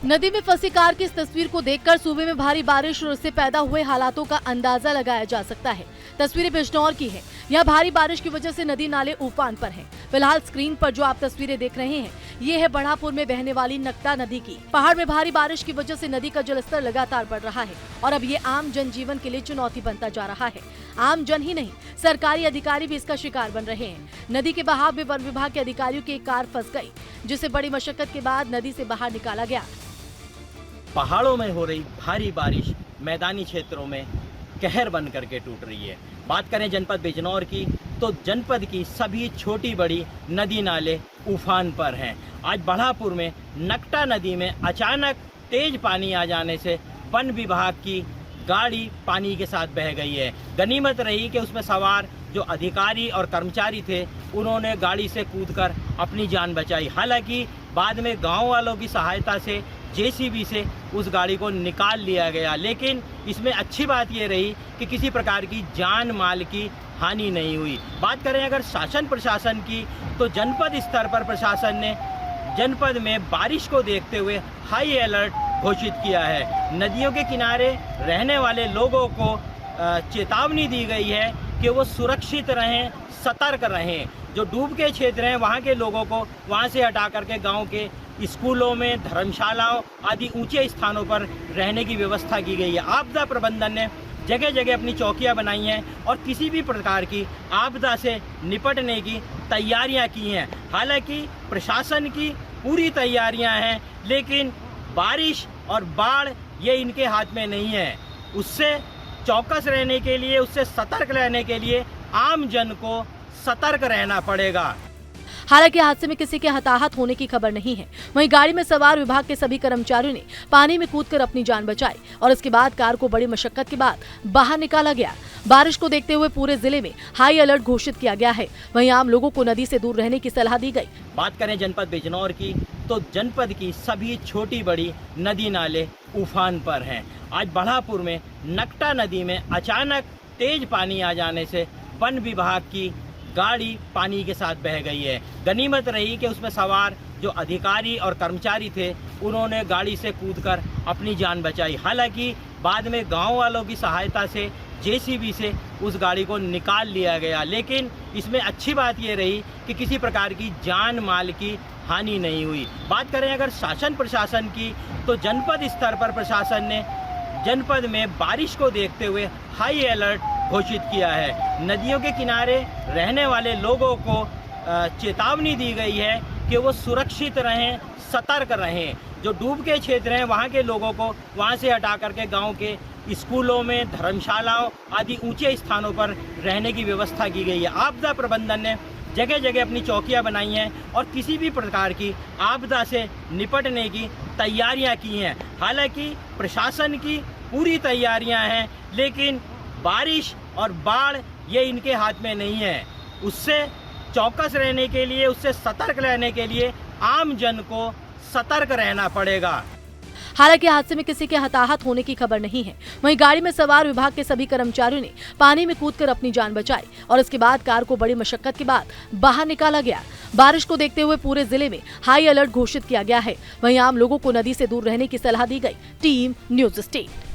नदी में फंसी कार की इस तस्वीर को देखकर सूबे में भारी बारिश और उससे पैदा हुए हालातों का अंदाजा लगाया जा सकता है। तस्वीरें बिजनौर की है। यहाँ भारी बारिश की वजह से नदी नाले उफान पर हैं। फिलहाल स्क्रीन पर जो आप तस्वीरें देख रहे हैं, ये है बढ़ापुर में बहने वाली नकटा नदी की। पहाड़ में भारी बारिश की वजह से नदी का जलस्तर लगातार बढ़ रहा है और अब ये आम जनजीवन के लिए चुनौती बनता जा रहा है। आम जन ही नहीं, सरकारी अधिकारी भी इसका शिकार बन रहे हैं। नदी के बहाव में वन विभाग के अधिकारियों की एक कार फंस गई, जिसे बड़ी मशक्कत के बाद नदी से बाहर निकाला गया। पहाड़ों में हो रही भारी बारिश मैदानी क्षेत्रों में कहर बन करके टूट रही है। बात करें जनपद बिजनौर की, तो जनपद की सभी छोटी बड़ी नदी नाले उफान पर हैं। आज बढ़ापुर में नकटा नदी में अचानक तेज पानी आ जाने से वन विभाग की गाड़ी पानी के साथ बह गई है। गनीमत रही कि उसमें सवार जो अधिकारी और कर्मचारी थे, उन्होंने गाड़ी से कूदकर अपनी जान बचाई। हालांकि बाद में गांव वालों की सहायता से जेसीबी से उस गाड़ी को निकाल लिया गया, लेकिन इसमें अच्छी बात ये रही कि किसी प्रकार की जान माल की हानि नहीं हुई। बात करें अगर शासन प्रशासन की, तो जनपद स्तर पर प्रशासन ने जनपद में बारिश को देखते हुए हाई अलर्ट घोषित किया है। नदियों के किनारे रहने वाले लोगों को चेतावनी दी गई है कि वो सुरक्षित रहें, सतर्क रहें। जो डूब के क्षेत्र हैं, वहाँ के लोगों को वहाँ से हटा करके गांव के स्कूलों में, धर्मशालाओं आदि ऊंचे स्थानों पर रहने की व्यवस्था की गई है। आपदा प्रबंधन ने जगह जगह अपनी चौकियां बनाई हैं और किसी भी प्रकार की आपदा से निपटने की तैयारियां की हैं। हालांकि प्रशासन की पूरी तैयारियां हैं, लेकिन बारिश और बाढ़ ये इनके हाथ में नहीं है। उससे चौकस रहने के लिए, उससे सतर्क रहने के लिए आम जन को सतर्क रहना पड़ेगा। हालांकि हादसे में किसी के हताहत होने की खबर नहीं है। वहीं गाड़ी में सवार विभाग के सभी कर्मचारियों ने पानी में कूदकर अपनी जान बचाई और इसके बाद कार को बड़ी मशक्कत के बाद बाहर निकाला गया। बारिश को देखते हुए पूरे जिले में हाई अलर्ट घोषित किया गया है। वहीं आम लोगों को नदी से दूर रहने की सलाह दी गई। बात करें जनपद बिजनौर की, तो जनपद की सभी छोटी बड़ी नदी नाले उफान पर हैं। आज बढ़ापुर में नकटा नदी में अचानक तेज पानी आ जाने से वन विभाग की गाड़ी पानी के साथ बह गई है। गनीमत रही कि उसमें सवार जो अधिकारी और कर्मचारी थे, उन्होंने गाड़ी से कूदकर अपनी जान बचाई। हालांकि बाद में गांव वालों की सहायता से जेसीबी से उस गाड़ी को निकाल लिया गया, लेकिन इसमें अच्छी बात ये रही कि किसी प्रकार की जान माल की हानि नहीं हुई। बात करें अगर शासन प्रशासन की, तो जनपद स्तर पर प्रशासन ने जनपद में बारिश को देखते हुए हाई अलर्ट घोषित किया है। नदियों के किनारे रहने वाले लोगों को चेतावनी दी गई है कि वो सुरक्षित रहें, सतर्क रहें। जो डूब के क्षेत्र हैं, वहाँ के लोगों को वहाँ से हटा करके गांव के स्कूलों में, धर्मशालाओं आदि ऊंचे स्थानों पर रहने की व्यवस्था की गई है। आपदा प्रबंधन ने जगह जगह अपनी चौकियां बनाई हैं और किसी भी प्रकार की आपदा से निपटने की तैयारियां की हैं। हालांकि प्रशासन की पूरी तैयारियां हैं, लेकिन बारिश और बाढ़ ये इनके हाथ में नहीं है। उससे चौकस रहने के लिए, उससे सतर्क रहने के लिए आम जन को सतर्क रहना पड़ेगा। हालांकि हादसे में किसी के हताहत होने की खबर नहीं है। वहीं गाड़ी में सवार विभाग के सभी कर्मचारियों ने पानी में कूदकर अपनी जान बचाई और इसके बाद कार को बड़ी मशक्कत के बाद बाहर निकाला गया। बारिश को देखते हुए पूरे जिले में हाई अलर्ट घोषित किया गया है। वहीं आम लोगों को नदी से दूर रहने की सलाह दी गई। Team news state.